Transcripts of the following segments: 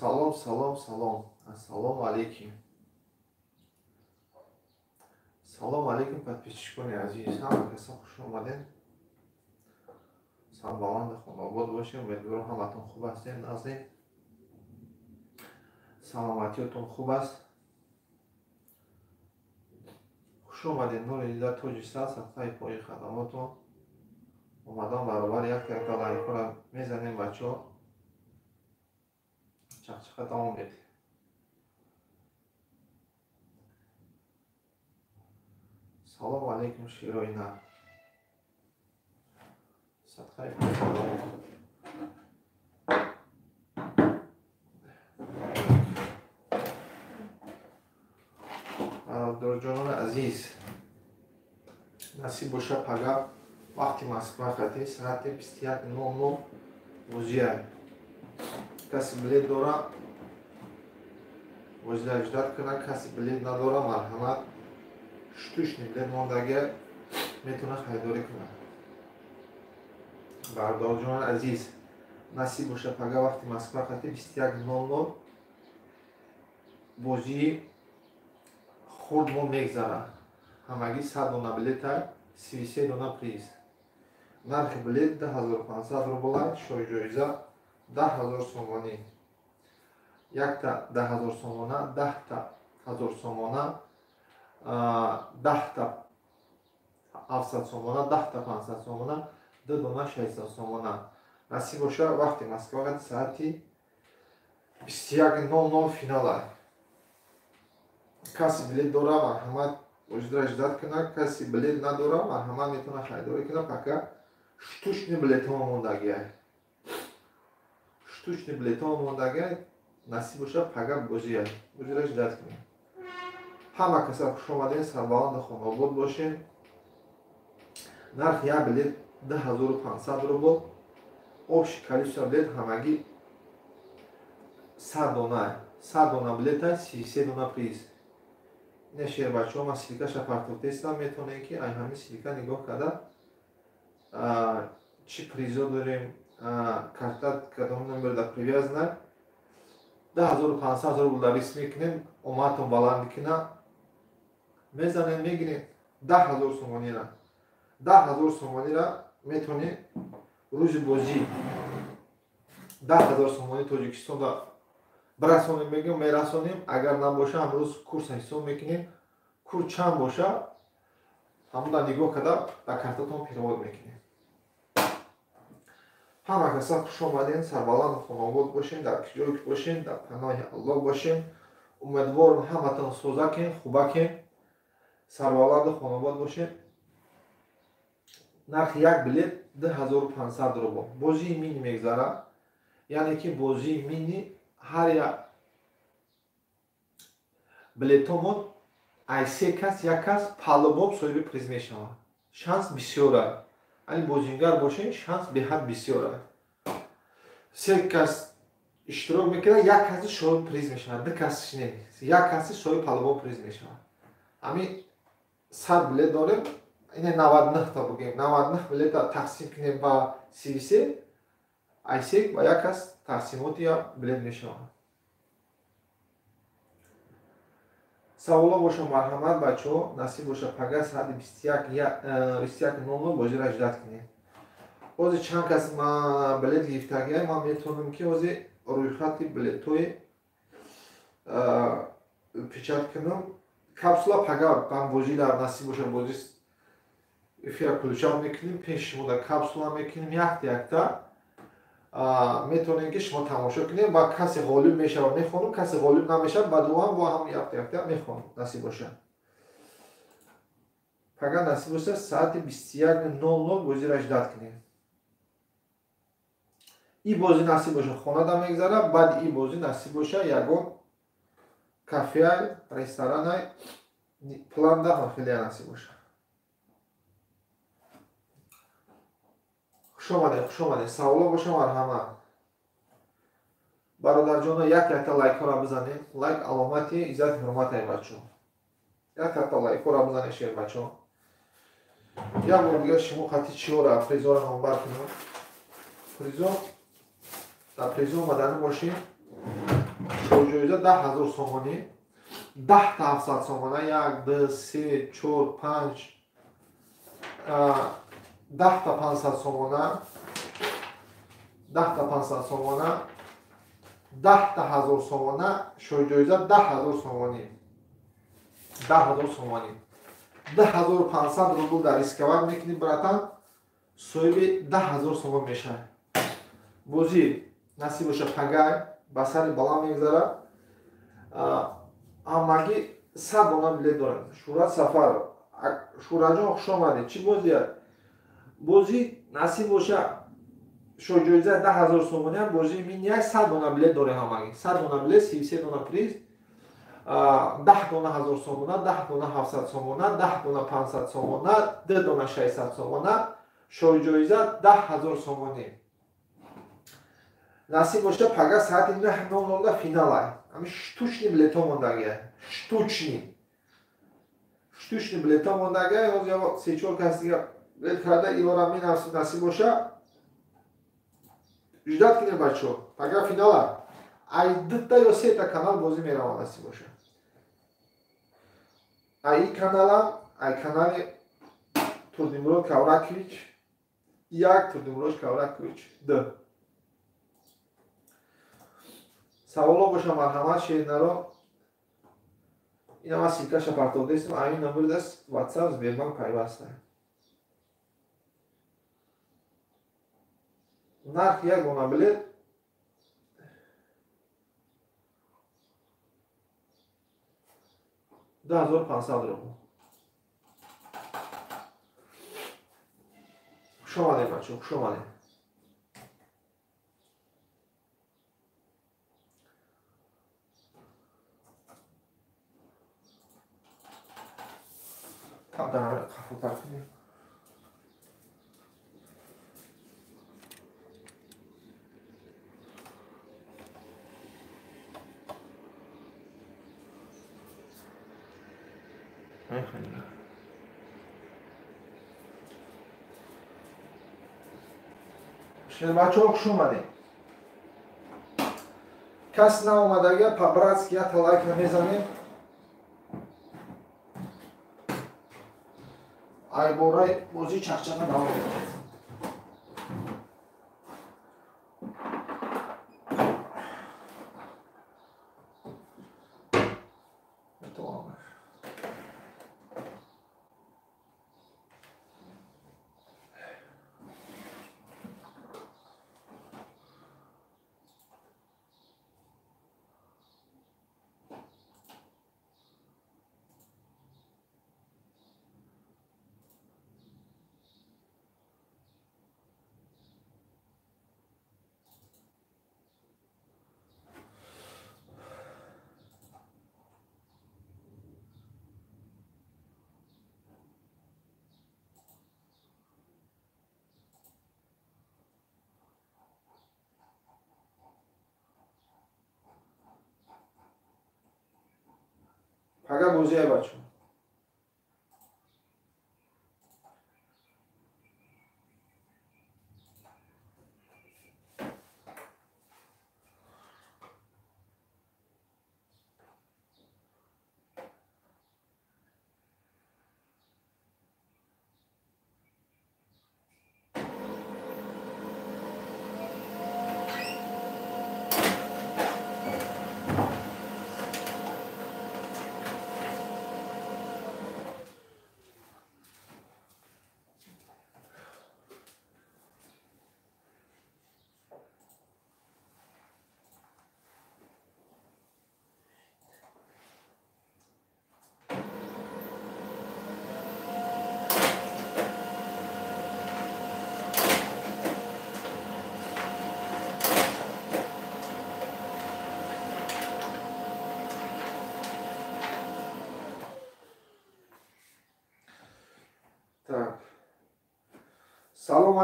Salom, salom, salom. Assalomu alaykum. Salom alaykum подписчикони азиз. Ҳама каса хуш омадед. Сарбаланд хонобод бошед. Умедворам ҳаматон хуб ҳастед. Наздин саломатиятон хуб аст. хуш омадед. Нури дида тоҷикистон сафҳаи пои хадамотон. омадам баробар якта лайкҳоро мезанем бачаҳо. чақчақа давом медиҳем. салому алейкум широи на. Садқаи бародарҷонони азиз, насиб боша пага вақти Москва хати соати 21:00 бозия. کسی بلیط داره وجود اجداد کنه، کسی بلیط نداره مرحمت شتوشنی بلیط ماندگه میتونه خریداری کنه. برادرجان عزیز نصیب باشه پگه وقتی مسکو خطی 21:00 بازی خورد ما میگذاره. همگی 100 دونه بلیط های 33 دونه پریز. نرخ بلیط 10500 روبل، شوی جایزه 10,000 сомонӣ. Якта 10,000 сомона, 10та 1000 сомона, 10та 700 сомона, 10та 500 сомона, 2 дона 600 сомона. Насиб боша вақти Москва соати 21:00 финала. Каси билет дора марҳамат вуҷудро иҷдод кунад, каси билет надора марҳамат метавона харидорӣ кунад. Пока штучни билетҳо мондагиаст. штучни билетҳо мондага насиб боша пага бозия бозиро иҷдод кунед. ҳама каса хуш омадед. сарбаланд хонобод бошед. нархи як билет 2500 рубл. общий количество билет ҳамагӣ 100 дона. 100 дона билета 33 дона приз. ин шер бачаҳо ман силикаша партофтестам. метавонед ки ай ҳамин силика нигоҳ карда чӣ призо дорем. карта кадом номер привязана 10500 рубл риск мекунем. омадтон баланд кина мезанем мегирем 10,000 сомонира. 10,000 сомонира метавонем рӯзи бозӣ 10,000 сомони тоҷикистонда бирасонем. мегӯям мерасонем. агар набоша амрӯз курс ҳисоб мекунем. курс чанд боша ҳамуда нигоҳ карда ба картатон перевод мекунем. ҳама каса хуш омадед. сарбаланд хонобод бошед. дар ҷое ки бошед дар паноҳи аллоҳ бошед. умедворам ҳаматон созакем хубакем. сарбаланд хонобод бошед. нархи як билет 2500 рубл. бозии мини мегзара. яъне ки бозии мини ҳар як билетомон ай се кас як кас палубоб соҳиби приз мешавад. шанс бисёр аст. али бозингар бошед шанс беҳад бисёр аст. се кас иштирок мекунад, як каси соҳиби приз мешавад. ду каси не, як каси соҳиби палубоб приз мешавад. ҳамин 100 билет дорем. ин 99 та бугем. 99 билета тақсим кунем ба 33 айсек ба як кас тақсимоти як билет мешавад. саволо боша марҳамат бачаҳо. насиб боша пага соати 21:00 бозиро иҷдод кунед. ҳозир чанд кас билет гирифтагиҳай ман метавонам ки ҳозир рӯйхати билетҳои печат кунам. капсула пага бам бозиро насиб боша бози эфира включат мекунем. пеши шумо дар капсула мекунем. якта метавонем ки шумо тамошо кунед. ба каси ғолиб мешавад мехонам, каси ғолиб намешавад ба дуам бо ҳам якта мехонам. насиб боша пага насиб боша соати 21:00 бозиро иҷдод кунед. ин бозӣ насиб боша хонада мегзара. баъди ин бозӣ насиб боша ягон кафеай ресторанай планда ҳам хеле насиб боша. Хуш омадед. Саволо боша марҳамат. Бародарҷоно, як-якта лайкҳоро бизанед. Лайк аломати иззат ҳурмате бачо. Як-якта лайкҳоро бизанед шер бачо. Як бор дигар шумо қати чиёра призора номбар кунед. Призор дар призор омаданӣ бошед. Шоҷоиза 10,000 сомонӣ. 10 та 700 сомона. 1, 2, 3, 4, 5. 10 та 500 сомона. 10 та 500 сомона. 10 та 1000 сомона. Шоҷоиза 10,000 сомонӣ. 10,000 сомонӣ. 10,500 рубл дар искавар мекунӣ братан. соҳиби 10,000 сомон мешавад. Бозӣ насиб боша пагай ба сари баланд мегзарад. Ҳамагӣ 100 дона билет дорад. Шӯрат Сафаров. Шӯраҷон хуш омадед. Чӣ бозӣ? Бозӣ насиб боша шоҷоиза 10,000 сомони бозӣ минияк 100 дона билет дорад ҳамагӣ. 100 дона билет, 33 дона приз. 10 дона 1000 сомона, 10 дона 700 сомона, 10 дона 500 сомона, 2 дона 600 сомона. Шоҷоиза 10,000 сомонӣ. Насиб боша пага саати 9:00 финал ай. Ами штучни билетҳо мондагия. Штучни билетҳо мондагия. Ҳозир я 3-4 кас дигар билет карда илора менависад. Насиб боша ждат кинед бачо. Пага финал ай. Ай 2 ё 3 канал бозӣ меравад. Насиб боша. Ай каналам, ай канали Турдимурод Кавракович. 1 Турдимурод Кавракович 2. Саволо боша марҳамат шернаро. Ина ман силкаша партов дестам. Амин номер даст WhatsApp Сбербанк пайваста. Нарх як дона билет 2500 рубл. Хуш омадед бачо, хуш омадед. Камтар қафотар кунем. Шербачо хуш омадед. Кас наомадага по-братски як лайк намезанем. Ай бораи бозӣ чақчақа давом мебарад. Пага бозӣ ай бачо. Салом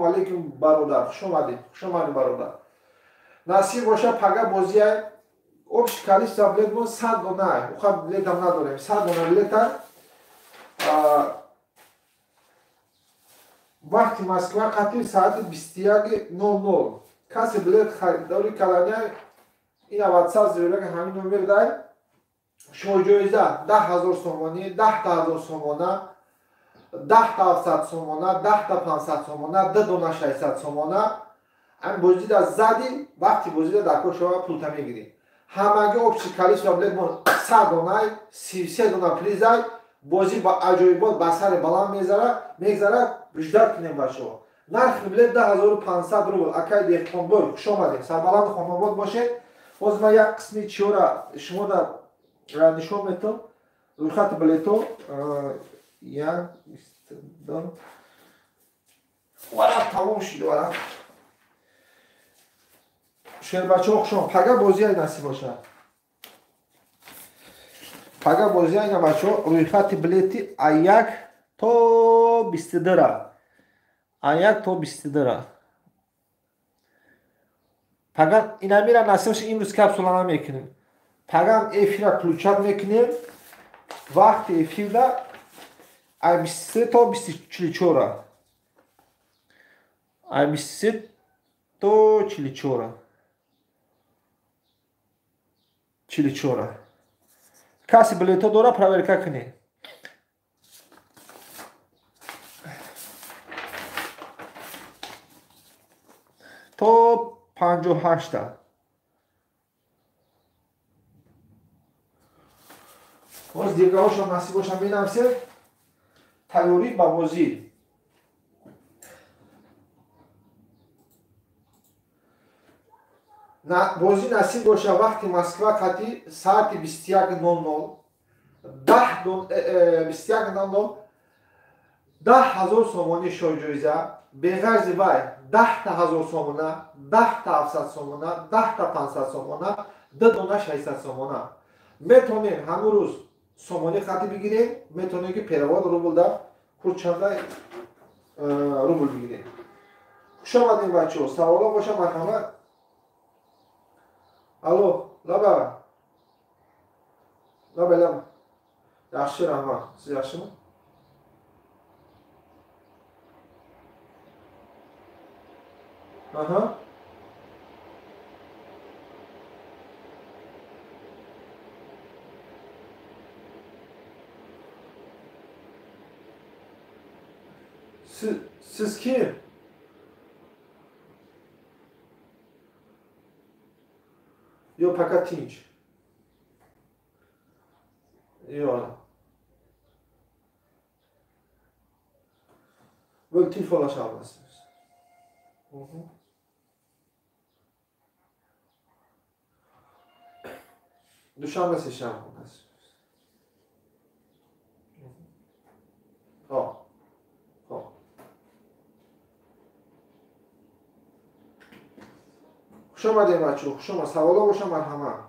алейкум бародар. Хуш омадед бародар. Насиб боша пага бозия общее количество билет бо 100 дона. Уха билетам надорем. 100 дона билета. Вақти Москва қатъи соати 21:00. Касе билет харидорӣ кардани ин WhatsApp зирак ҳамин номер дай. Шумо ҷоиза 10,000 сомонӣ, 10,000 сомона, 10,700 сомона, 10,500 сомона, 2 дона 600 сомона. Ам бозида зади, вақти бозида дар кор шава пулта мегирӣ. Ҳамаги общее количество билет бо 100 донай, 33 дона призай. Бозӣ ба аҷоибот ба сари баланд мегзарад. Виҷдор кунем бачаҳо. Нархи билет 10,500 рубл. Акай деҳқонбой, хуш омадед. Сарбаланду хонобод бошед. Боз ман як қисми чиёра шумода нишон метавам. Рӯйхати билетҳо як варақ тамом шуд варақ. Шер бачаҳо хуш омад. Пага бозия насиб бошад. Пага бозия ина бачаҳо рӯйхати билети А1 то 22. А1 то 22. Пагам инамира насиб бошад. Имрӯз капсула намекунем. Пагам эфира ключат мекунем. Вақти эфирда А23 то 44. А23 то 44. 44. Каси билето дора проверка кунед. То 58. Боз дигаҳошо насиб бошад менависед. Тайёрӣ ба бозӣ. Бозӣ насиб бошад вақти Москва қатъи соати 21:00. 21:00 10,000 сомонӣ шоҳ-ҷоиза. Беғарзи вай 10,000 сомона, 10,700 сомона, 10,500 сомона, 2 дона 600 сомона. Метонем ҳамун рӯз сомонӣ қатъи бигирем. Метонем ки перевод рубл да хурчанда рубл бигирем. Хуш омадед бачаҳо. Саволо боша марҳамат. Алло, лаба. Яхши раҳмат. Сиз яхшима? Аҳа. Siz kim? Yo fakat tinch. Yo. Böyle telefonlaşamazsınız. Duşanbe seçamazsınız. Ho. Хуш омадед бачаҳо. Хуш омад. Саволо боша марҳамат.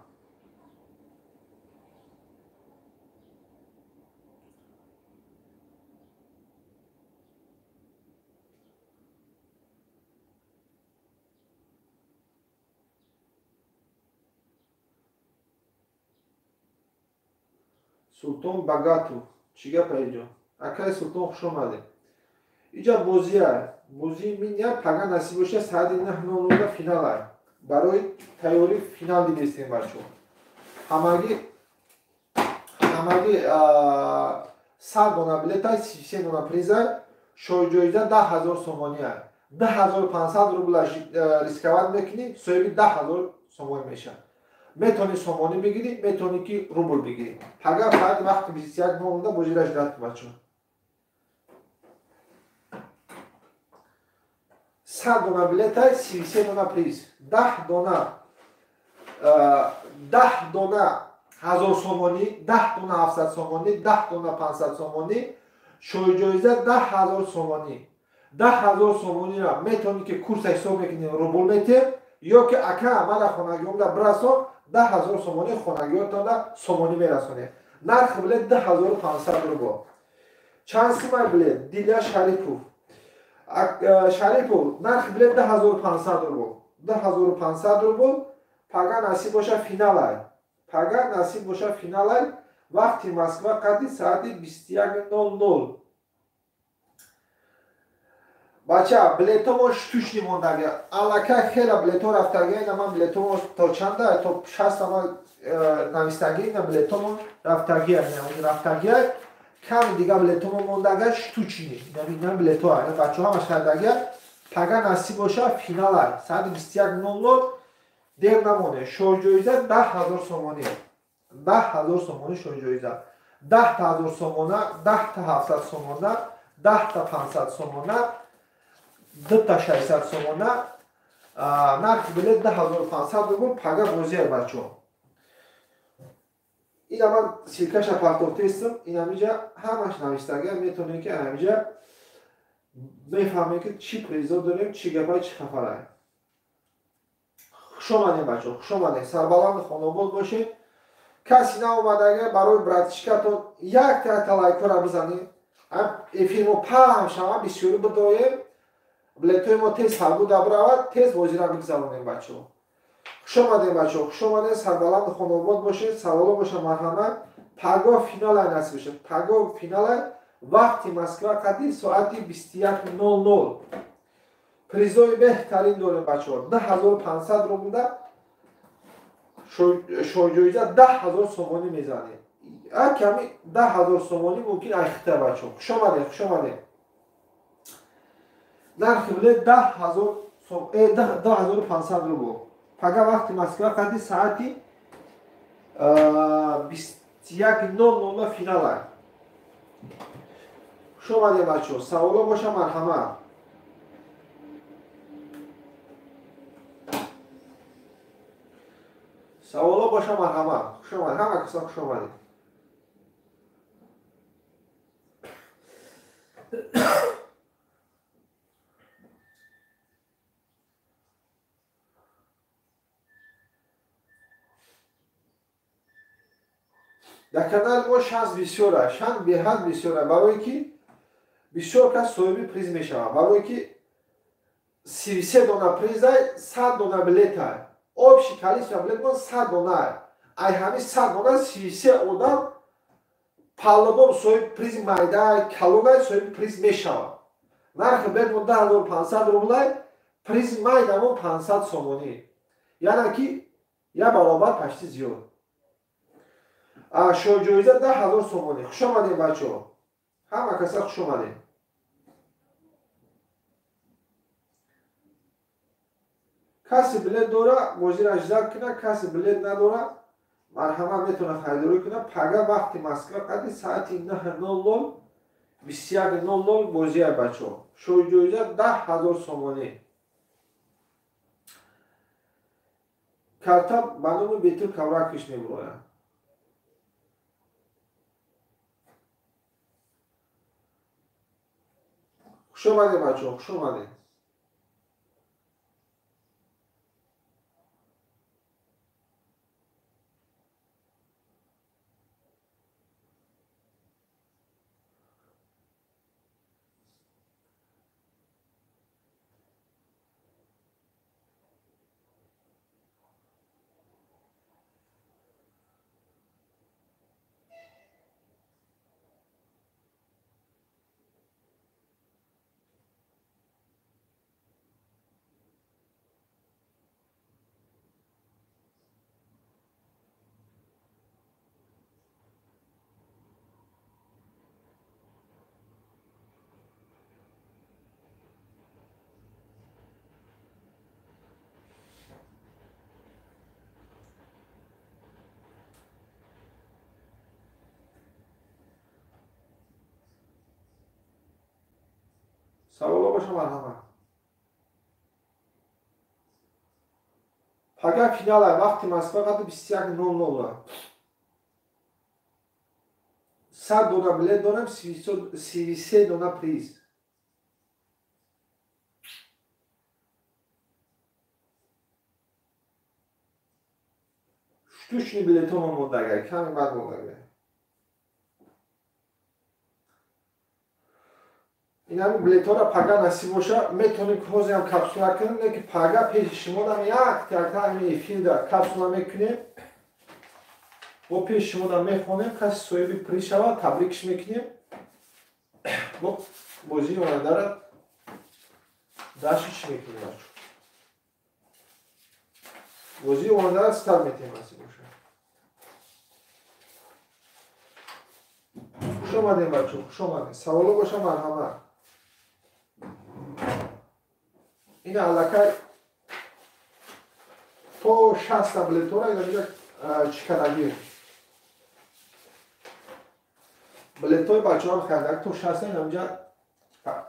Султон Багатов. Чӣ гап аиҷо? Акай Султон хуш омадед. Иҷа бозия. Бозии миня пага насиб боша соати 9:00 финал ай. Барои тайёрӣ финал дидестем бачаҳо. Ҳамаги 100 дона билета, 33 дона приза, шоҳ-ҷоиза 10,000 сомонӣ ай. 2,500 рубла рисковат мекунӣ, соҳиби 10,000 сомон мешавад. Метонӣ сомонӣ бигирӣ, метонӣ ки рубл бигирӣ. Пага фақат вақти 21:00 бозира ҷидат бачаҳо. 100 дона билета, 33 дона приз. 10 дона 1000 сомонӣ, 10 дона 700 сомонӣ, 10 дона 500 сомонӣ, шоҳ-ҷоиза 10,000 сомонӣ. 10,000 сомониро метонӣ ки курса ҳисоб мекунӣ, рубл метем, ё ки ака мана хонагиёмда бирасон, 10,000 сомонӣ хонагиётонда сомонӣ мерасонем. Нархи билет 2,500 рубл. Чанд симай билет? Диля Шарипов. Шарипов, нарх билет 2500 рубл. 2500 рубл. Пага насиб боша финалай. Пага насиб боша финалай. Вақти Москва қади саати 21:00. Бача, билетомо штучни мондаги. Аллакай хела билето рафтаги, ман билетомо то чанда, то 60 ама навистаги, на билетомо рафтаги, рафтаги. Кам дига билетомо мондага штучни. Набинам билето ай, бачаҳо ҳамаш кардаги. Пага насиб боша финалай. Саати 21:00 дер намоне. Шоҷоиза 10,000 сомонӣ. 10,000 сомонӣ шоҷоиза. 10,000 сомона, 10,700 сомона, 10,500 сомона, 2,600 сомона. Нарх билет 10,500 рубл. Пага бозия бачо. Ина ман силкаша партофтестам. Ина миҷа ҳамаш навистага метонем ки ана миҷа мефаҳмем ки чӣ призо дорем, чӣ гапай, чӣ хафарай. Хушомадем бачо, хушомадем. Сарбаланд хонобод бошед. Каси наомадага барои братишкатон як талайкора бизанем. Эфирмо паҳм шава бисёрӣ бидоем. Билетои мо тез ҳарбуда биравад, тез бозира бигзаронем бачо. Хушомадем бачо, хушомадем. Сарбаланд хонобод бошед. Саволо боша марҳамат. Пага финалай насиб бошад. Пага финалай. Вақти Москва қади соати 21:00. Призои беҳтарин дорем бачо. 10,500 рубл. Шоҷоиза 10,000 сомонӣ мезанем. Ками 10,000 сомонӣ мумкин айхта бачо. Хушомадем, хушомадем. Нархи билет 10,500 рубл. Пага вақти Москва қади саати 21:00 финалай. Хушомадем бачо. Саволо боша марҳамат. Саволо боша марҳамат. Хушомадем. Ҳама каса хушомадем. Дар канали мо шанс бисёра, шанс беҳад бисёра, барое ки бисёр кас соҳиби приз мешавад. Барое ки 33 дона призай, 100 дона билетай. Общи количество билет мо 100 донай. Ай ҳами 100 дона 33 одам паллабом соҳиби приз майдай, калогай соҳиби приз мешавад. Нархи билет мо 10,500 рублай, приз майдамон 500 сомонӣ. Яъне ки як баробар пашти зиёд. Шоҷоиза 10,000 сомонӣ. Хушомадем бачо. Ҳама каса хушомадем. каси билет дора бозираш зад кина, каси билет надора марҳамат метавона харидорӣ кина. Пага вақти Москва қади саати 9:00 21:00 бозия бачо. Шоҷоиза 10,000 сомонӣ. Карта ба номи Бетур Кавракиш мебурояд. хушомадем бачо, хушомадем. Саволо боша марҳамат. Пага финалай. Вақти Москва қади 21:00. 100 дона билет дорам, 33 дона приз. Штучни билетомо мондагай, ками бад мондагай. این همین بلیت‌ها را پگا نصیب باشه میتونیم کوزی هم کپسولا کنیم که پگا پیش شما هم یک تا همین افیر در کپسولا میکنیم و پیش شما هم میخونیم کسی صاحبی پری شود تبریکش میکنیم و بازی آینده را داشتش میکنیم بازی آینده را ستار میتونیم نصیب باشه خوش آمدین بچه خوش آمدین سوالا باشه مرحمت این علاقه تو 60 بلیت‌ها را اینجا چیکارگیر بلیت‌های بچه‌ها خریدن تو 60 اینجا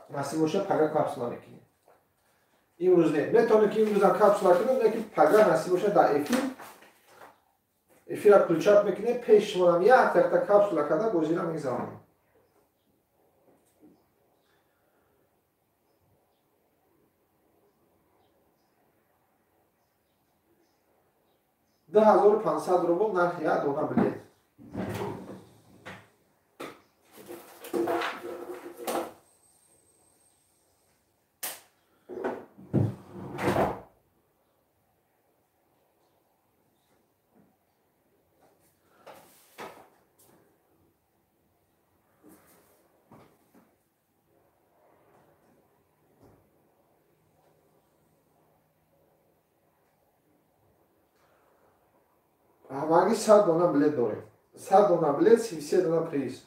نصیب باشه پگا کپسولا میکنیم امروز نه میتونه که امروز هم کپسولا کنیم نه که پگا نصیب باشه در افیر را کلچاپ میکنیم پیش شما هم یک تا کپسولا کرده بازی را میگذاریم 2500 روبل نرخ یک دانه بلیت همگی 100 دانه بلیت داریم 100 دانه بلیت 33 دانه پریز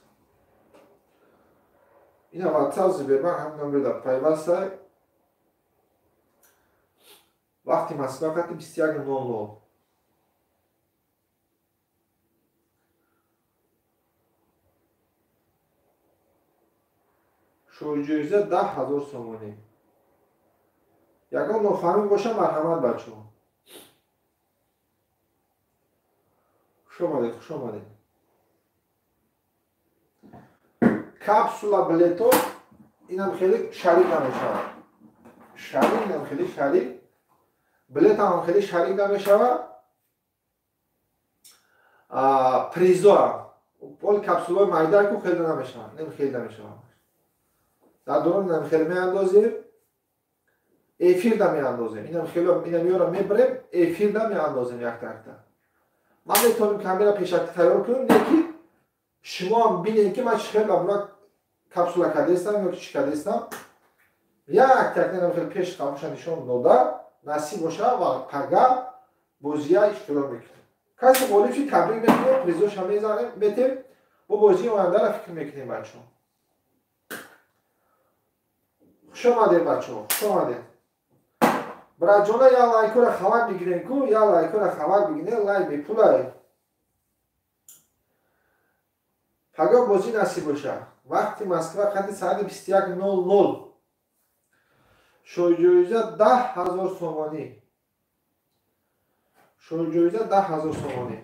این واتساپ زبربان هم نمبر در پیوسته وقتی مسابقات 21:00 شو جایزه 10,000 سومانی یکم نفهمی باشه مرحمت بچه ها خوش آمدید کپسولا بلیتو اینم خیلی شریک نمیشه اینم خیلی شریک بلیت هم خیلی شریک نمیشه پریزا پول کپسولا مایده که خیلی نمیشه در دوران اینم خیلی میاندازیم افیر دا میاندازیم اینم یورا میبریم افیر دا میاندازیم یک تا من میتونم کامیرا پیشکی تیار کنم یکی شما هم بینید که من چخیل بابنا کپسولا کردیستم یا چی کردیستم یک تکنیم خیلی پیش خاموشا نشون داده نصیب باشه و پگا بازیه اشتراک میکنیم کسی قولیب چی تبریک میکنیم پریزوش هم میتیم با بازی آینده را فکر میکنیم بچه ها خوش آمدید بچه ها خوش آمدید برای جانا یا لایکو را خبر بگیرین کو یا لایکو را خبر بگیرین لایک بپولای پگا بازی نصیب باشه وقتی مسکو خط ساعت 21:00 شو جایزه 10,000 سومانی شو جایزه 10,000 سومانی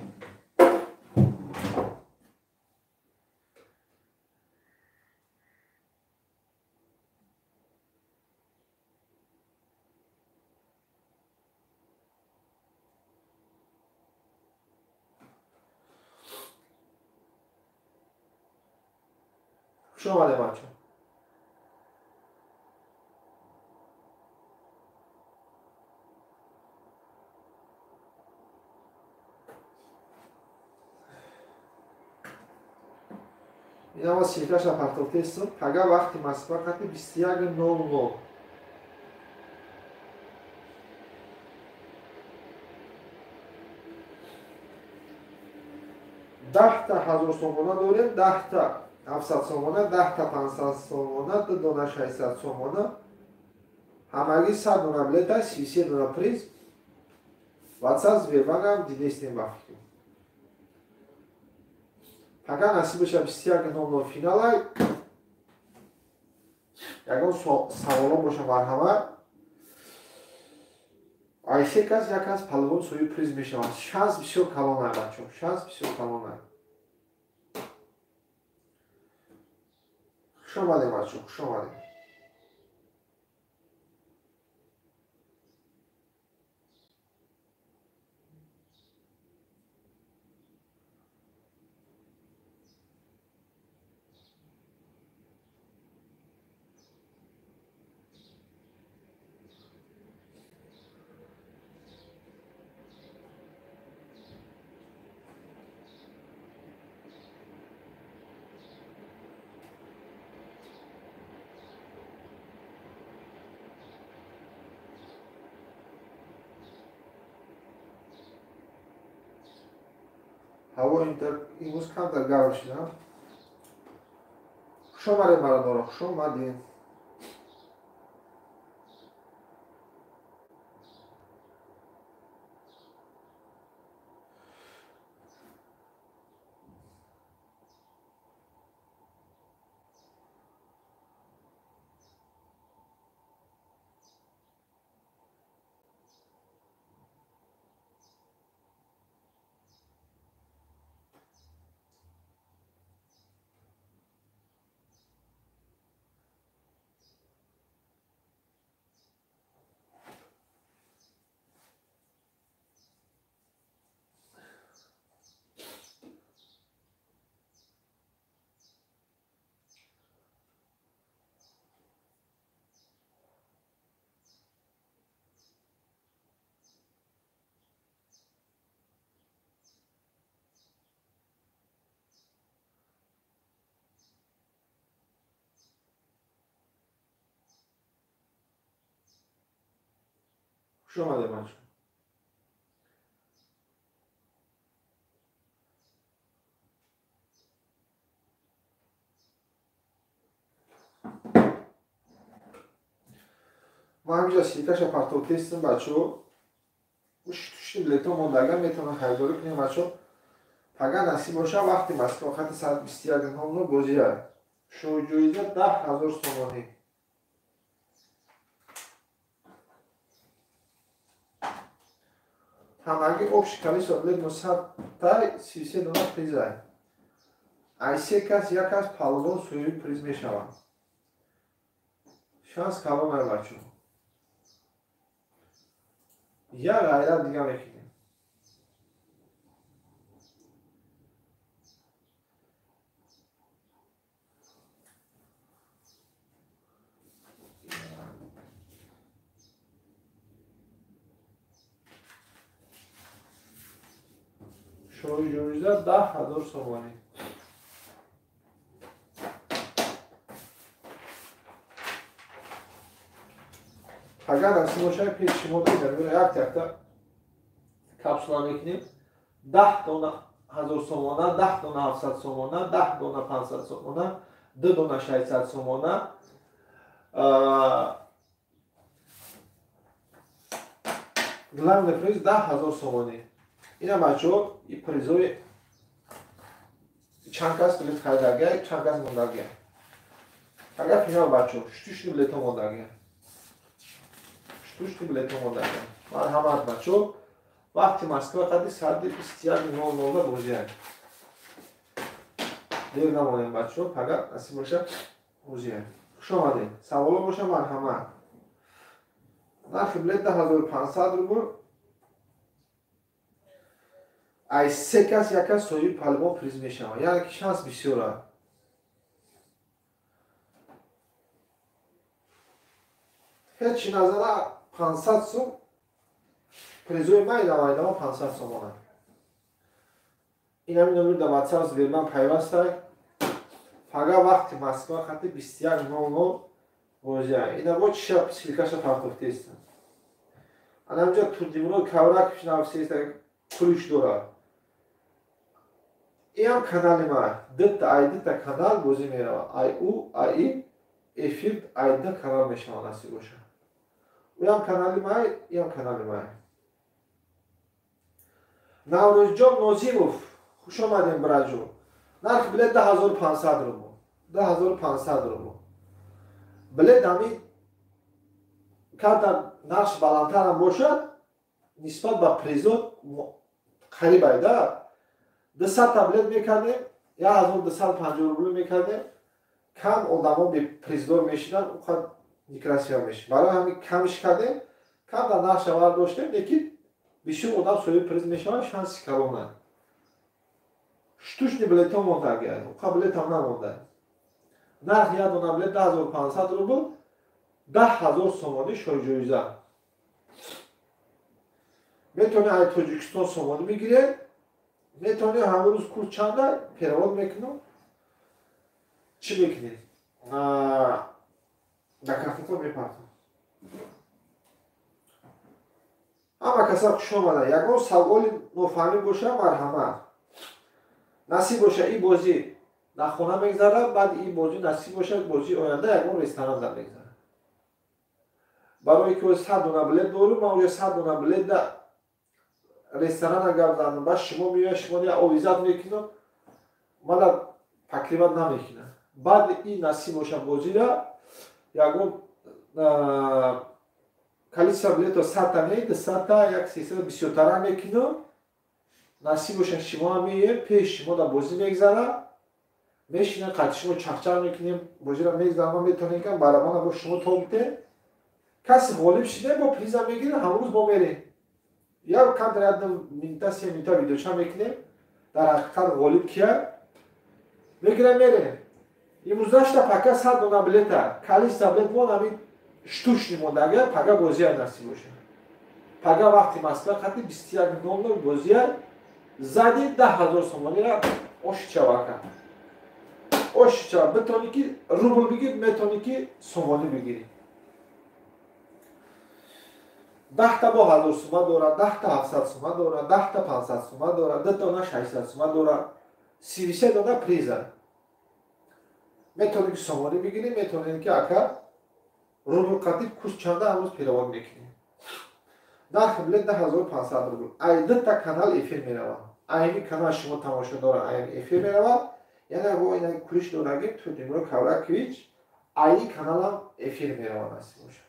خوش آمده بچه این هم از شرکش اپرتال تستم پگا وقتی مسکو خط 21:00 10 تا 1000 سومانه داریم 10 تا 700 سومانه 10 تا 500 سومانه 2 دونه 600 سومانه همگی 100 دونه بلیت 33 دونه پریز واتساپ زبربان هم دیدیستیم بافیم پگا نصیب بشه 21:00 فینال یکم سوالا باشه مرحمت айсе кас як аз палвон соҳиби приз мешавад шанс бисёр калон ай бачо шанс бисёр калон ай хуш омадем бачо хуш омадем ҳаво имрӯз камтар гарм шуда. Хуш омадед марадора, хуш омадед. Хуш омадед бачаҳо. ма ҳаминҷа сикаша партов тестам бачаҳо. штучни билетҳо мондаган метавонам харидорӣ кунем бачаҳо. Агар насиб боша вақти Москва хати 121:00 бозия. Шоҳиҷоиза 10,000 сомонӣ. ҳамаги общий количество билет 33 дона призай. Ай се кас як кас палвон соҳиби приз мешавад. Шанс калон ай бачаҳо. Як ғайрат дига мекунем. шоҳиҷоиза 10,000 сомонӣ. агар насиб боша пеши мо додем як такта капсула мекунем. 10 дона 1000 сомона, 10 дона 700 сомона, 10 дона 500 сомона, 2 дона 600 сомона. Главный приз 10,000 сомонӣ. Ина бачаҳо и призои чанд кас билет харидагия, чанд кас мондагия. Агар финал бачаҳо штучни билетҳо мондагия. Штучни билетҳо мондагия. Марҳамат бачаҳо. Вақти Москва қадри саати 21:00 бозия. Дер намонем бачаҳо. Агар насиб боша бозия. Хуш омадед. Саволо боша марҳамат. нархи билет 1500 рубл. ай се кас як кас соҳиби палвон приз мешавад. яъне ки шанс бисёр аст. ҳечи назара 500 сум призои май давайдама 500 сомон аст. инами номер да WhatsApp зверман пайвастак. фақат вақти Москва хати 21:00 бозия. ина бо чиша силкаша партофтеста. анамҷа турдимро каврак пишнавсеста пулиш дорад. Иам канали май. Дта канал бозӣ меравад. ай эфир айда канал мешавад насиб боша. Уям канали май, иам канали май. Наврӯзҷон Нозимов, хуш омадем браҷо. Нарх билет 1500 рубл. 1500 рубл. Билет ҳамин карта нарш баландтар ҳам бошад, нисбат ба призо қариб айда. 200 та билет мекардем, 1250 рубл мекардем. Кам одамо бе приздор мешидан, уқад некрасиво мешид. Барои ҳамин камиш кардем, кам дар нарша вардоштем, лекин бисёр одам соҳиби приз мешавад, шанси калон аст. штучни билетҳо мондагия, уқад билет ҳам намонда. нархи як дона билет 1500 рубл, 10,000 сомонӣ шоҳиҷоиза. метавонед ай Тоҷикистон сомонӣ бигиред, метавонед ҳамрӯз курс чанда перевод мекунам. чӣ мекунед? ба картафон мепартам. ҳама каса хуш омада. Ягон саволи нофаҳмӣ боша марҳамат. насиб боша ин бозӣ дар хона мегзарад, баъд ин бозӣ насиб бошад бозии оянда ягон ресторанда мегзарад. барои ки 100 дона билет дорум, ман оё 100 дона билет да ресторана гап задам, баъд шумо меояд, шумо я овизат мекунам, мана таклифат намекунам. баъд ин насиб боша бозира ягон количество билето 100 та меид, 100 та як 300 бисёртара мекунам. насиб боша шумо ҳам меоед, пеш шумо да бозӣ мегзарад, мешинед қайти шумо чахчах мекунем, бозира мегзарам, ман метавонем кам барамана бо шумо тобите. каси ғолиб шиде бо приза мегирем, ҳамрӯз мо мерем. як кадр 1 минута 3 минута видеоча мекунем, дар ҳақиқат ғолиб кия мегирем мерем. имрӯзашта пака 100 дона билета, количество билет вон ҳамин штучни мондага, пага бозия насиб боша. пага вақти Москва қати 21:00 бозия зади 10,000 сомонира ошичавака. ошичава битони ки рубл бигир, метони ки сомонӣ бигирӣ. 10 та бо 1000 сума дорад, 10 та 700 сума дорад, 10 та 500 сума дорад, 2 дона 600 сума дорад, 33 дона приза. метони ки сомонӣ бигирӣ, метонед ки ака рубл қати курс чанда ҳамрӯз перевод мекунем. нархи билет 10500 рубл. ай 2 та канал эфир меравад. айни канал шумо тамошо дорад, айни эфир меравад. яна бо ина куриш дораги Турдимурод Кавракевич айни каналам эфир меравад насиб боша.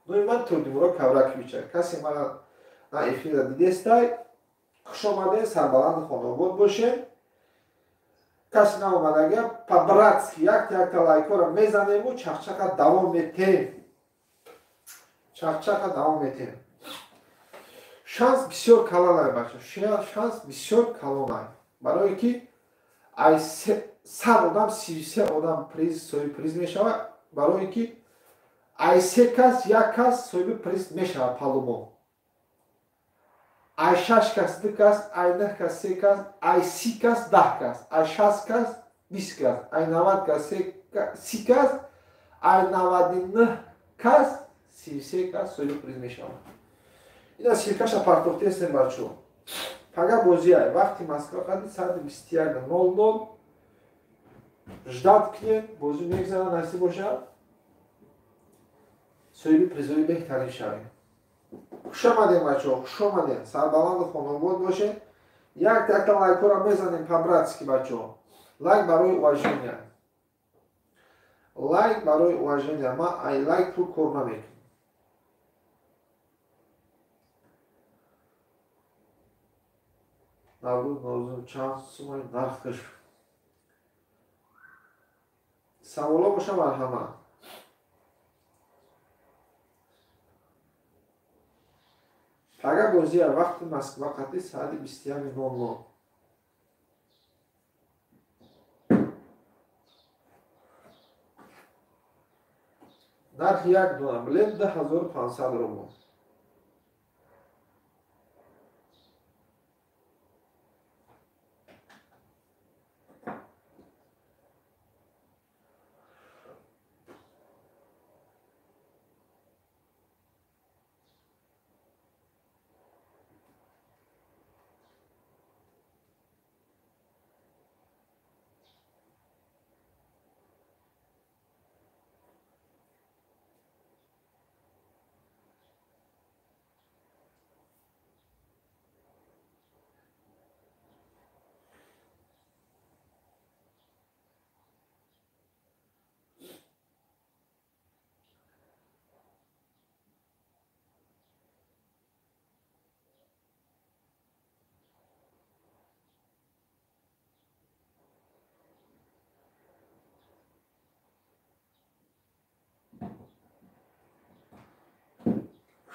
ну ман Турдимурод Кавракевич касе мана на эфира дидестай хушомадед, сарбаланд хонобод бошед. каси наомадага по-братски як та лайкора мезанему, чахчака давом метем. чахчака давом метем. шанс бисёр калонай бача, шанс бисёр калонай. барое ки ай 100 одам 33 одам приз соҳиби приз мешавад, барое ки ай 3 кас як кас соҳиби приз мешавад палубо. ай 6 кас 2 кас, ай 9 кас 3 кас, ай 30 кас 10 кас, ай 60 кас 20 кас, ай 90 кас 30 кас, ай 99 кас 33 кас соҳиби приз мешавад. ина сиркаша партохтестем бачо. пага бозия вақти Москва қади 21:00 ждат кунем, бозӣ мегзарад насиб боша. соҳиби призои беҳтарин шавем. хушомадем бачо, хушомадем. сарбаланду хонобод бошед. як та лайкора мезанем по-братски бачо. лайк барои уважения. лайк барои уважения. ман ай лайк пул кор намекунам. навруз нозум чанд сумаи нархш. саволо боша марҳамат. пага бозия вақти Москва қати саати 21:00. нархи як дона билет 2500 рубл.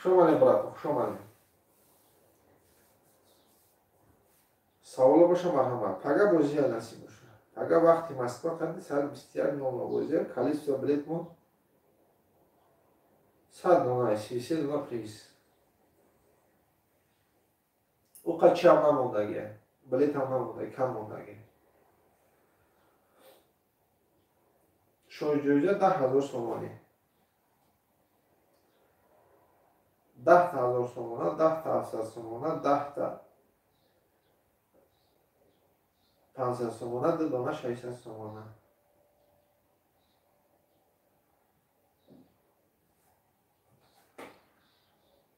хушомадем братон, хушомадем. саволо боша марҳамат. пага бозия насиб боша. пага вақти Москва қади 21:00 бозия, количество билет мон 100 дона, 33 дона приз. уқа чиам намондаги, билетам намондаги, кам мондаги. шоҷоҷа 10,000 сомонӣ. 10,000 сомона, 10 та 700 сомона, 10 та 500 сомона, 2 дона 600 сомона.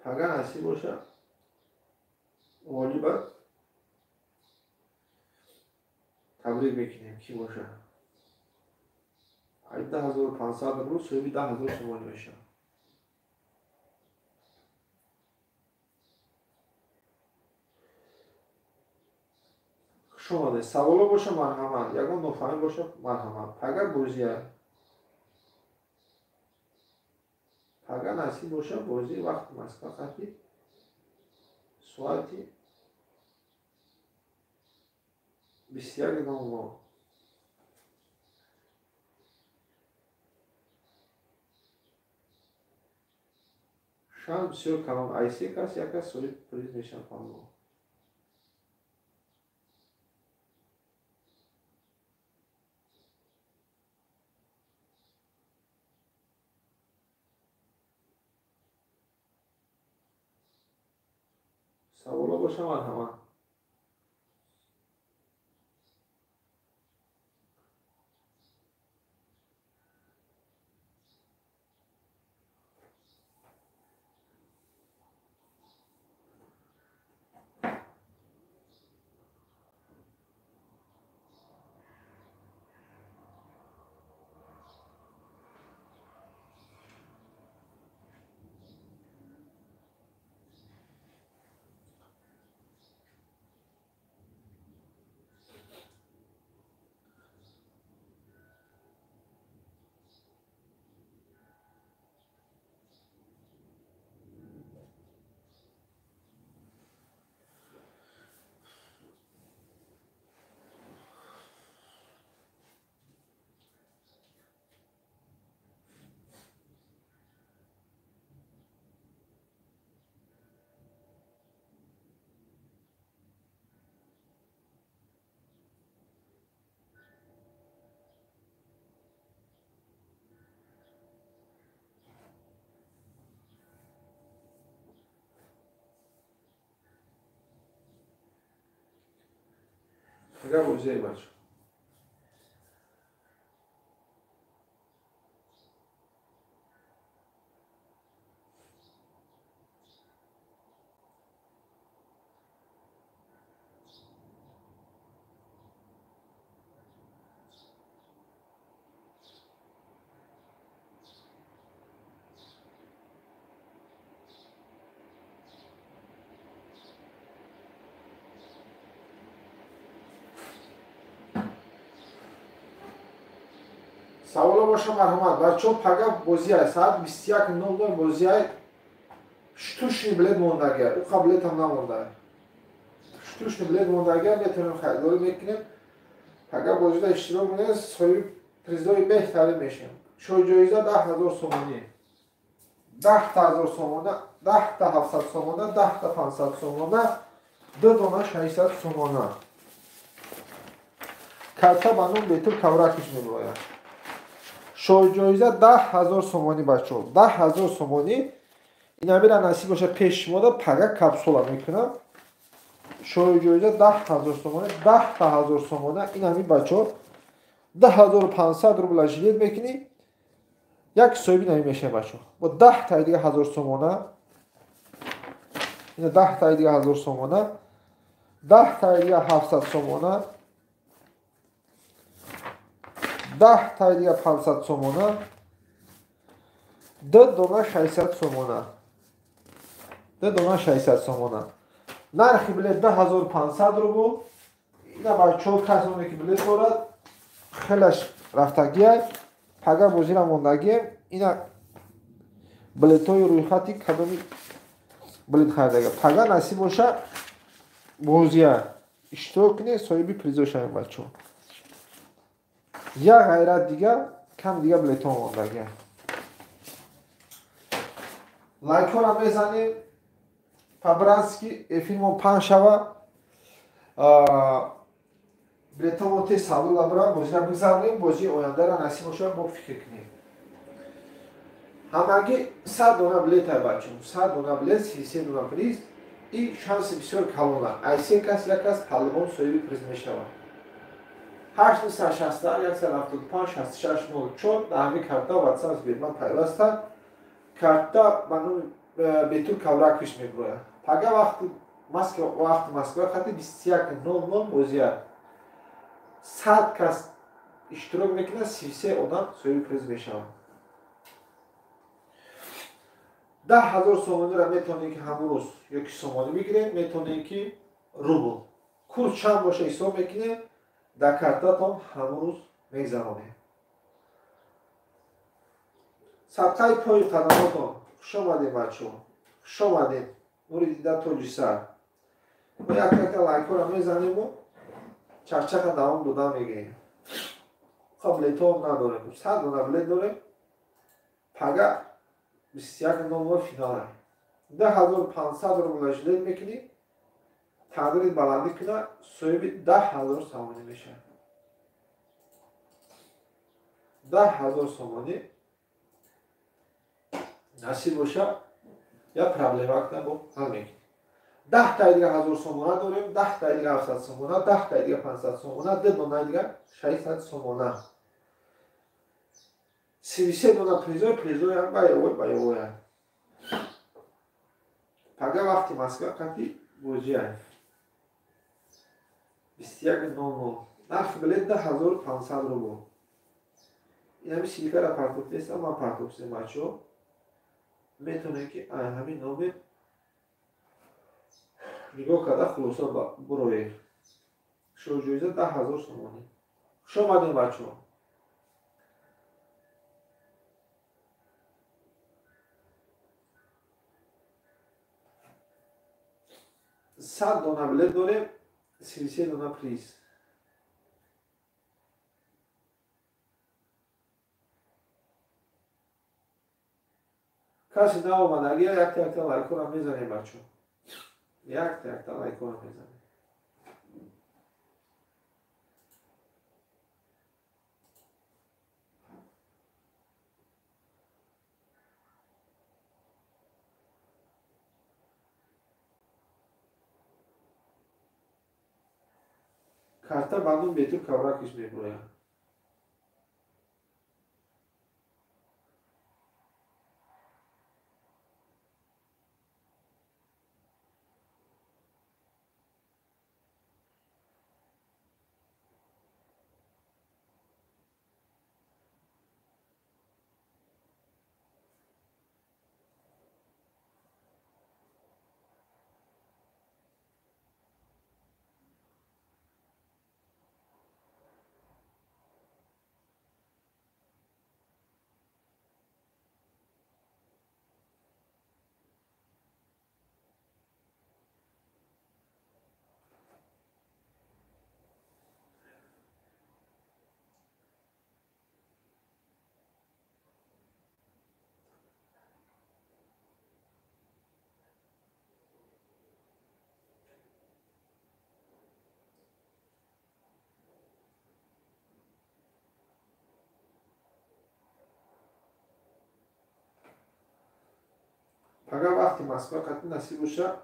пага насиб боша волиба табрик мекунем ки боша ай 10500 рубл соҳиби 10000 сомон мешавад. шумоде саволо боша марҳамат, ягон нофаҳмӣ боша марҳамат. пага бозия пага насиб боша бозӣ вақти маслиҳати соати 21:00. шанс бисёр калон. айсе кас як кас соҳиби приз мешавад. саволо боша марҳамат. пага бозия бача саволо боша марҳамат. бачаҳо пага бозия саат 21:00 бозия штучный билет мондагия. уқа билетам намондааст. штучный билет мондагия метавонем харидорӣ мекунем. пага бозида иштирок менем, соҳиби призҳои беҳтаре мешавем. шоҳиҷоиза 10000 сомонӣ, 10000 сомона, 10700 сомона, 10500 сомона, 2 дона 600 сомона. карта ба ном бетур кавракиш мебояд. шоҳиҷоиза 10000 сомонӣ бачаҳо. 10000 сомонӣ. инамира насиб боша пеши шумода пага капсула мекунам. шоҳиҷоиза 10000 сомонӣ, 10000 сомона. инами бачаҳо 10500 рубла жилет мекунӣ. як соҳиби нами мешавад бачаҳо. бо 10 таи дига 1000 сомона. ина 10 таи дига 1000 сомона. 10 таи дига 700 сомона. 10 таи дига 500 сомона. 2 дона 600 сомона. 2 дона 600 сомона. нархи билет 10500 рубл. ина бачаҳо касоне ки билет дорад хелаш рафтагиай пага бозира мондагием. ина билетҳои рӯйхати кадоми билет харидагия. пага насиб боша бозия иштирок кунед, соҳиби призо шавем бачаҳо. як ғайрат дига кам дига билетҳо мондагия. лайкҳоро мезанем. по-братски эфирмон паҳн шава. билетҳомо тез савдо набурам. бозиро бигзаронем. бозии ояндаро насиб боша бо фикр кунем. ҳамагӣ 100 дона билет ай бачаҳо. 100 дона билет, 33 дона приз. ин шанси бисёр калона. айсе кас як кас паллавон соҳиби приз мешавад. 860 175 66 04 дами карта ватсап бирман пайваста карта ману бетур кавракиш меброя пага вақти Москва хати 21:00 бозия 100 кас иштирок мекунад 33 одам соҳиби приз мешаванд 10,000 сомониро метавонед ки ҳамон рӯз ёки сомонӣ бигиред метавонед ки рубл курс чанд боша ҳисоб мекунед дар картатон ҳамон рӯз мегзаронед сабқаи пои қадамотон хуш омадед бачаҳо хуш омадед нури дида тоҷи сар мо як лайкҳоро мезанему чақчақа давом додан мегирем билетҳоам надорем 100 дона билет дорем пага 21:00 финал 10500 рубл жилет мекунӣ тағдири баландӣ кунад соҳиби 10,000 сомонӣ мешавад 10,000 сомонӣ насиб боша як проблемак бо ҳал мекунӣ 10 таи дига 1000 сомона дорем 10 таи дига 700 сомона 10 таи дига 500 сомона 2 донаи дига 600 сомона 33 дона призоям баёвояд пага вақти Москва қати бозиай 21:00 нархи билет 10,500 рубл инами силикара партоф нестам ман партоф сем бачаҳо метавонед ки ҳамин номер нигоҳ карда хулоса буроед шоҳҷоиза 10,000 сомонӣ хуш омадед бачаҳо 100 дона билет дорем 33 дона приз касе наомад агар якта лайкҳоро мезанем бачаҳо якта лайкҳоро мезанем карта бандум бетур кавракиш меброяд пага вақти Москва қати насиб боша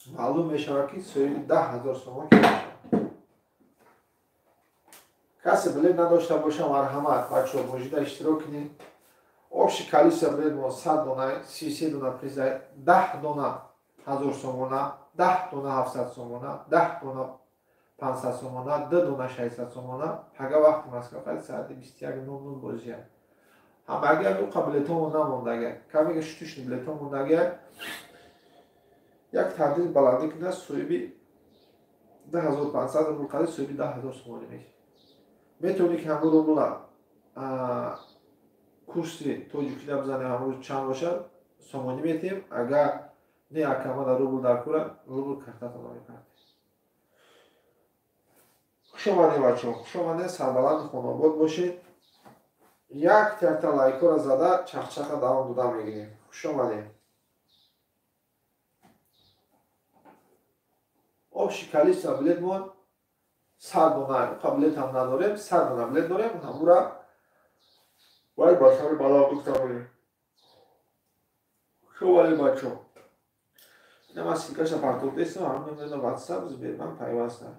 маълум мешавад ки соҳиби 10,000 сомон ки мешавад касе билет надошта боша марҳамат бачаҳо божида иштирок кунед обши калиса билет мо 100 дона 33 дона приза 10 дона 1000 сомона 10 дона 700 сомона 10 дона 500 сомона 2 дона 600 сомона пага вақти Москва қати соати 21:00 бозиад ҳам агар билетҳомо намондага камега штучни билетҳо мондага як тағдири баландӣ кунад соҳиби 2500 рубл қади соҳиби 10,000 сомонӣ мешавад метавонед ки ҳамон рубла курси тоҷикида бизанем ҳамон рӯз чанд бошад сомонӣ метем агар не акамада рубл дар кура рубл картатон мекунад хуш омадед бачаҳо хуш омадед сарбаланду хонобод бошед якта лайкҳоро зада чақчақа давом додан мегирем хуш омадед обши калиса билет мон 100 дона билетам надорем 100 дона билет дорем ҳамура вай басари баланд гуфта мегирем хуш омадед бачаҳо инам аз силкаша партоф дестам ҳамин номер ватсап бирман пайваста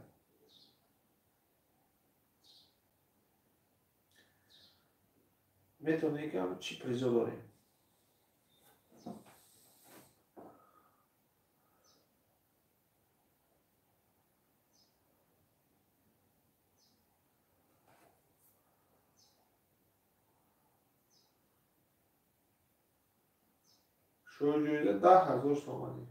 میتونه که هم چی پریزو داریم. شوجویده 10,000 تومانی.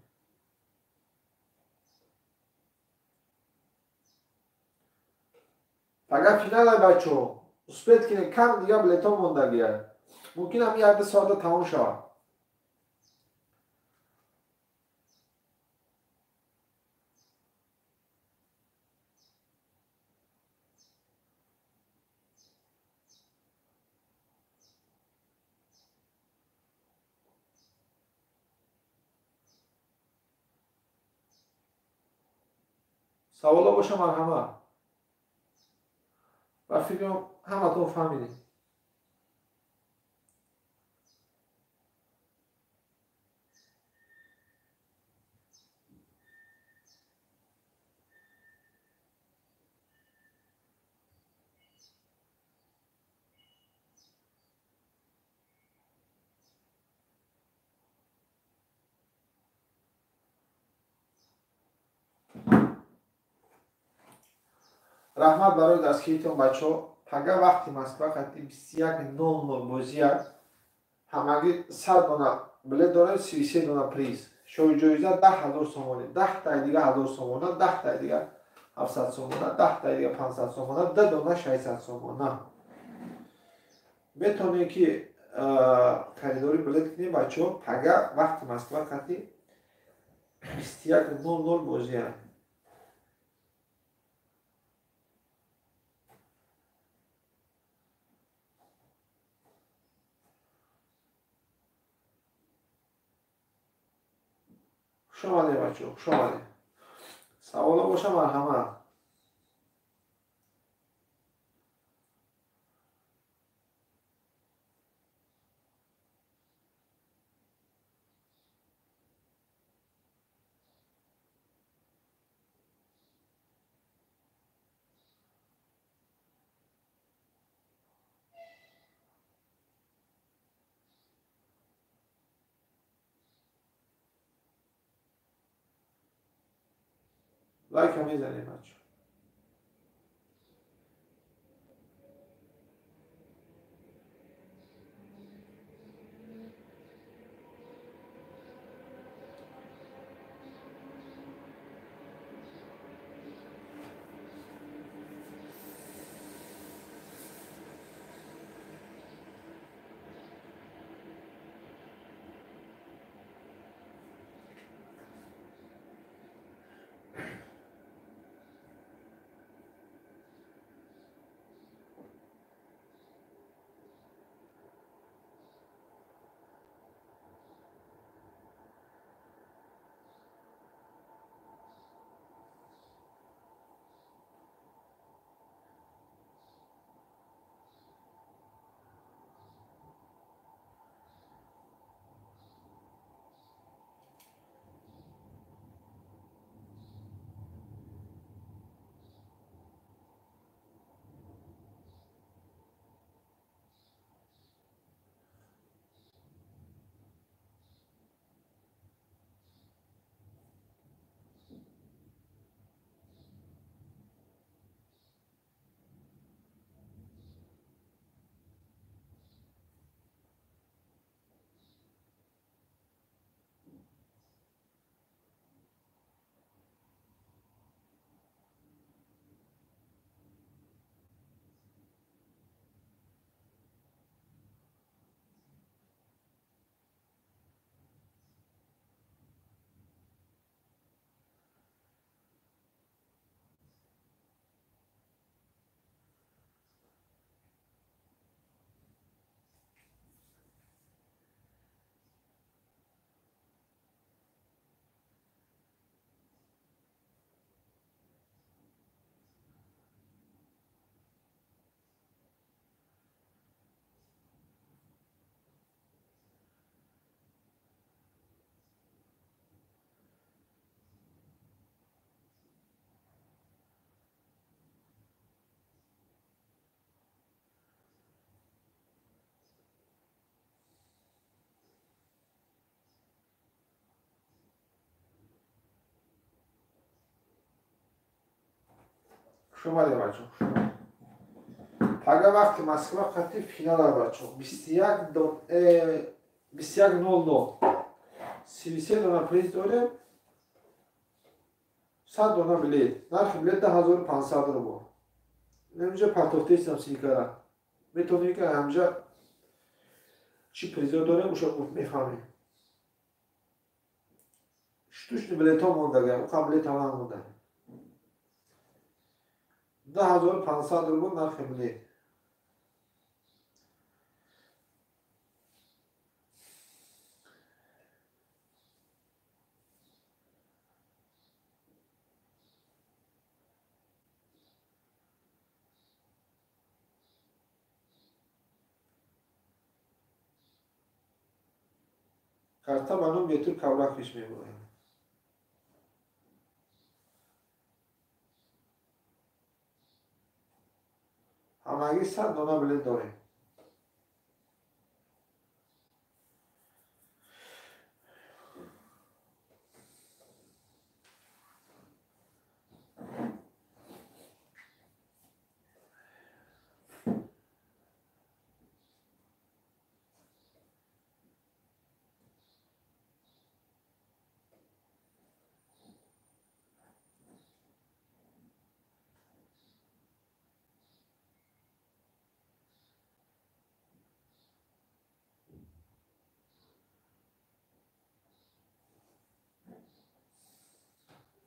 فقط فینال های بچه ها اسپید کنه کم دیگه بلیتا مونده بیاد. ممکن هم یه 2 ساعت تمام شود. سوالا باشه مرحمت. و فکرم همه تو فهمیدیم. رحمت برای دستگیریتون بچه ها. پگه وقتی مسکوه خطی 21:00 بازی هست. همگی 100 دونه بلیت داره 33 دونه پریز. شوی جایزه 10,000 تومانی. 10 تا دیگه 1000 تومانه. 10 تا دیگه 700 تومانه. 10 تا دیگه 500 تومانه. 10 دونه 600 تومانه. میتونه که خریداری بلیت کنی بچه ها. پگه وقتی مسکوه خطی 21:00 بازی هست. خوش آمده بچه ها. خوش آمده. سوالا باشه مرحمت. لایک هم میزنیم بچه. اومدیم بچه ها. پگه وقتی مسکو خطی فینال بچه ها 21:00 33 دونه پریز داریم 100 دونه بلیت نرخ بلیت 10500 روبل اینجا پرتوفته ایستم سیکاره میتونی که همجا چی پریزا داریم اوشا میفهمیم شتوش بلیت ها مونده گیم اوخم بلیت ها هم مونده 10500 روبل نرخ بلیت карта манум бетур кавлак пеш мебурем ҳамагӣ 100 дона билет дорем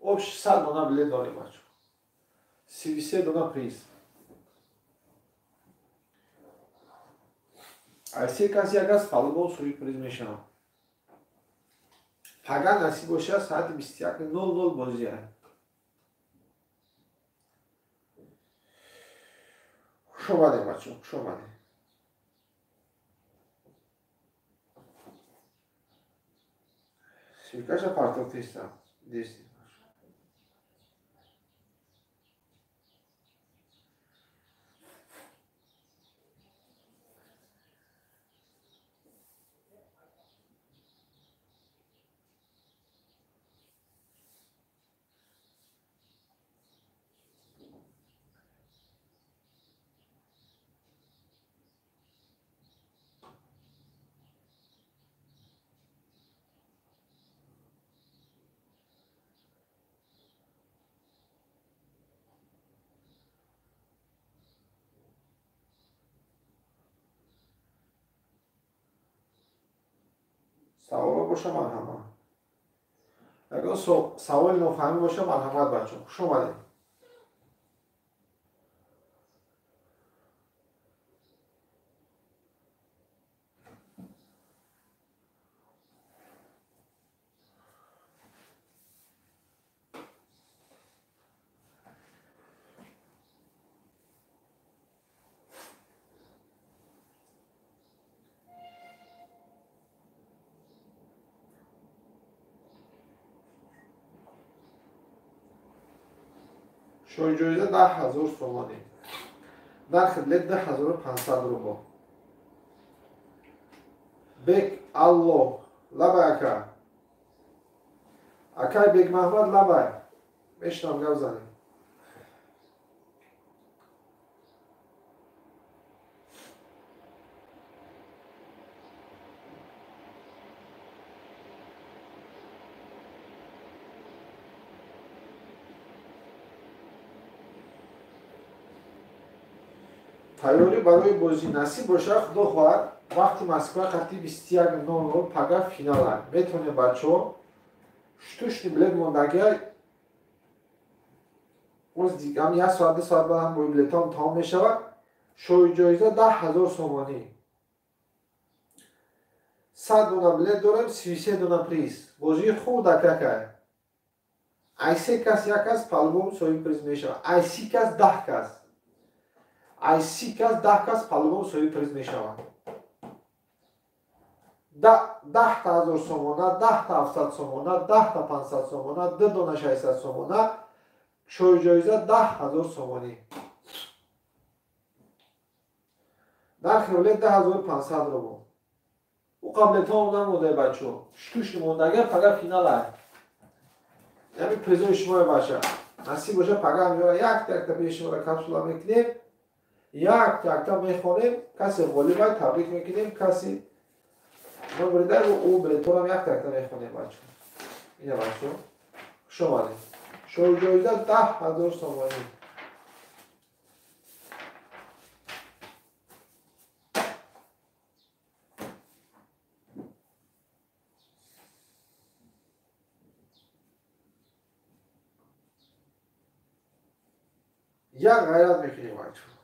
общ 100 дона билет дорем бачо 33 дона приз айсе каси агас фалбол суи приз мешавам пага насиб боша соати 21:00 бозӣ аст хуш омадем бачо хуш омадем сиркаша партофтистам дести سوال باشه مرحمت اگر سوال نفهمی باشه مرحمت بچه خوش اومدید شوی جایزه 10,000 تومانی در خدمت 10,500 روبل بک الله لبای اکای بک محمد لبای میشنم گو زنیم تیاری برای بازی نصیب باشه خدا خواهد وقتی مسکو خطی 21:00 پگه فینال هست میتونه بچه ها شتوشتی بلیت موندگی از دیگه هم 1 ساعت 2 ساعت بعد هم باید بلیت هم تمام میشود شوی جایزه 10,000 تومانی 100 دونه بلیت دارم 33 دونه پریز بازی خوب دکه ایسی کس یک کس پالبوم سوی پریز میشود ایسی کس 10 کس ایسی کس 10 کس پالبوم سوی پریز میشود 10,000 سومونه 10,700 سومونه 10,500 سومونه 2 دونه 600 سومونه شوی جایزه 10,000 سومانی در خیلی 10,500 روبل او قبل تا اونم موده بچه شتوش موندگه فقط فینال هست یعنی پریزای شما باشه насиб боша пага меора якта пешимора капсула мекунем, якта мехонем, каси ғолибай табрик мекунем, каси номридар ӯ билеторам якта мехонем бачо. Ина бачо шомадем. Шоҷоида 10,000 сомонӣ. як ғайрат мекунем бачо.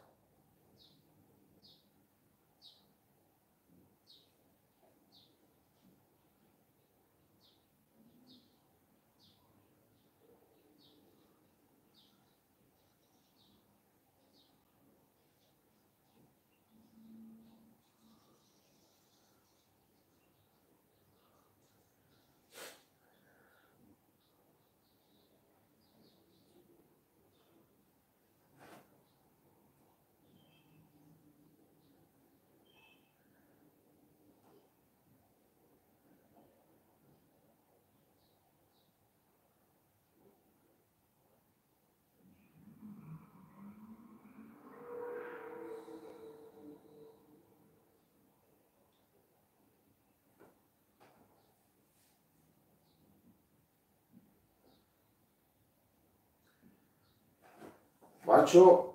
بچه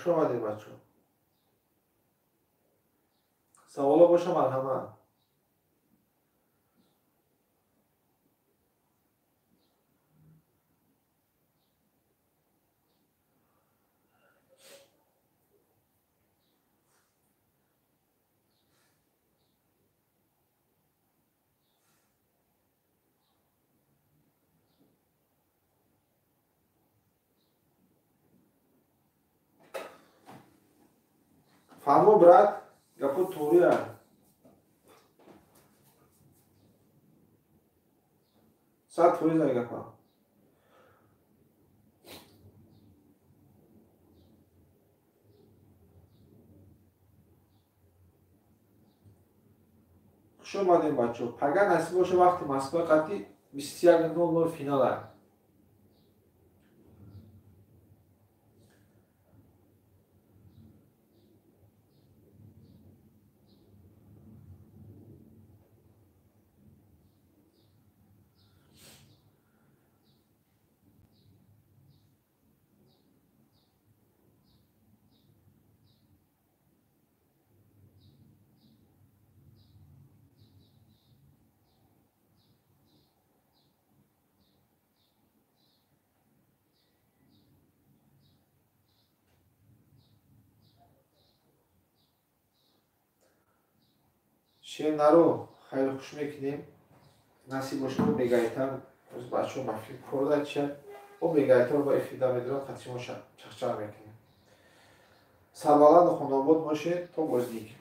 شماده بچه سوالا باشه مرحمت فرما برات گپو توریه ساعت توری زنی گپا خوش اومدین بچه پگه نصیب باشه وقتی مسکو قطعی 21:00 فینال هست شیر نرو خیلی خوش میکنیم نصیب باشه و بگایتر از بچه ها مفید کرده چه و بگایتر با افیده میدرم خطی ما چخچه میکنیم سربالند خونابود باشه تا بازدیگی